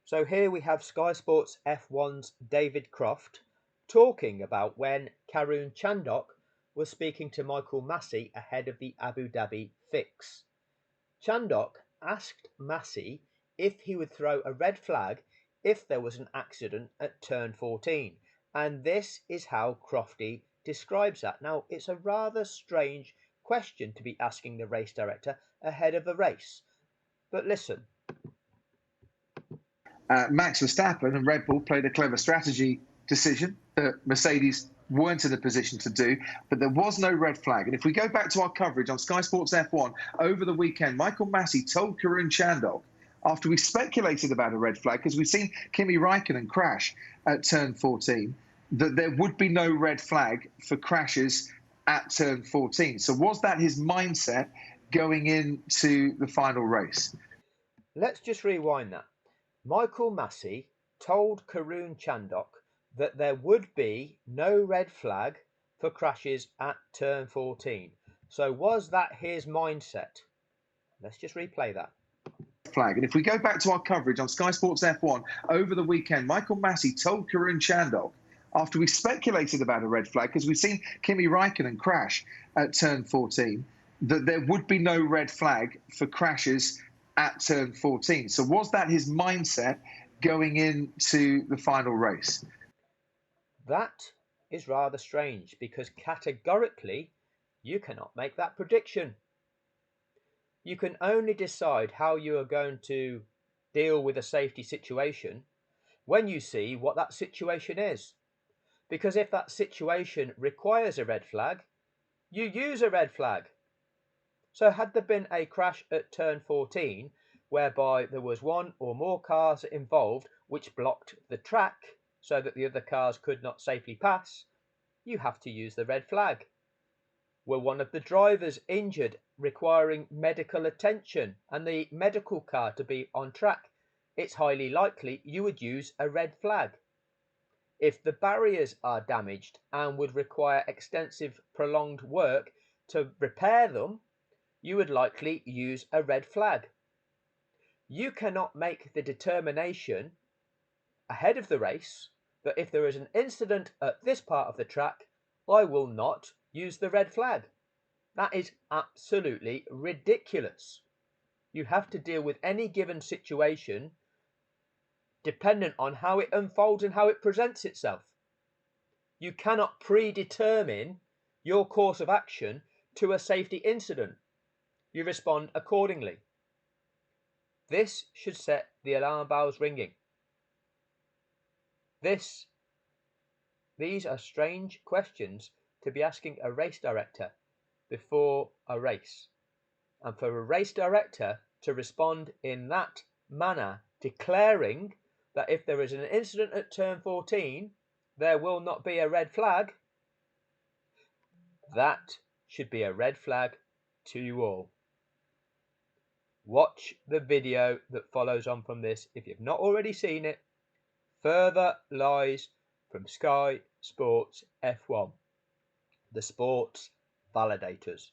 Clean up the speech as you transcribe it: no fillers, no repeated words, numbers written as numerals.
So here we have Sky Sports F1's David Croft talking about when Karun Chandhok was speaking to Michael Massey ahead of the Abu Dhabi fix. Chandhok asked Massey if he would throw a red flag if there was an accident at turn 14, and this is how Crofty describes that. Now, it's a rather strange question to be asking the race director ahead of a race, but listen. Max Verstappen and Red Bull played a clever strategy decision that Mercedes weren't in a position to do, but there was no red flag. And if we go back to our coverage on Sky Sports F1 over the weekend, Michael Massey told Karun Chandhok, after we speculated about a red flag, because we've seen Kimi Raikkonen crash at turn 14, that there would be no red flag for crashes at turn 14. So was that his mindset going into the final race? Let's just rewind that. Michael Massey told Karun Chandhok that there would be no red flag for crashes at turn 14. So was that his mindset? Let's just replay that. Flag. And if we go back to our coverage on Sky Sports F1 over the weekend, Michael Massey told Karun Chandhok, after we speculated about a red flag, because we've seen Kimi Raikkonen crash at turn 14, that there would be no red flag for crashes at turn 14. So was that his mindset going into the final race? That is rather strange because categorically you cannot make that prediction. You can only decide how you are going to deal with a safety situation when you see what that situation is. Because if that situation requires a red flag, you use a red flag. So had there been a crash at turn 14 whereby there was one or more cars involved which blocked the track so that the other cars could not safely pass, you have to use the red flag. Were one of the drivers injured requiring medical attention and the medical car to be on track, it's highly likely you would use a red flag. If the barriers are damaged and would require extensive prolonged work to repair them, you would likely use a red flag. You cannot make the determination ahead of the race that if there is an incident at this part of the track, I will not use the red flag. That is absolutely ridiculous. You have to deal with any given situation dependent on how it unfolds and how it presents itself. You cannot predetermine your course of action to a safety incident. You respond accordingly. This should set the alarm bells ringing. These are strange questions to be asking a race director before a race. And for a race director to respond in that manner, declaring that if there is an incident at turn 14, there will not be a red flag, that should be a red flag to you all. Watch the video that follows on from this if you've not already seen it. Further lies from Sky Sports F1, the sports validators.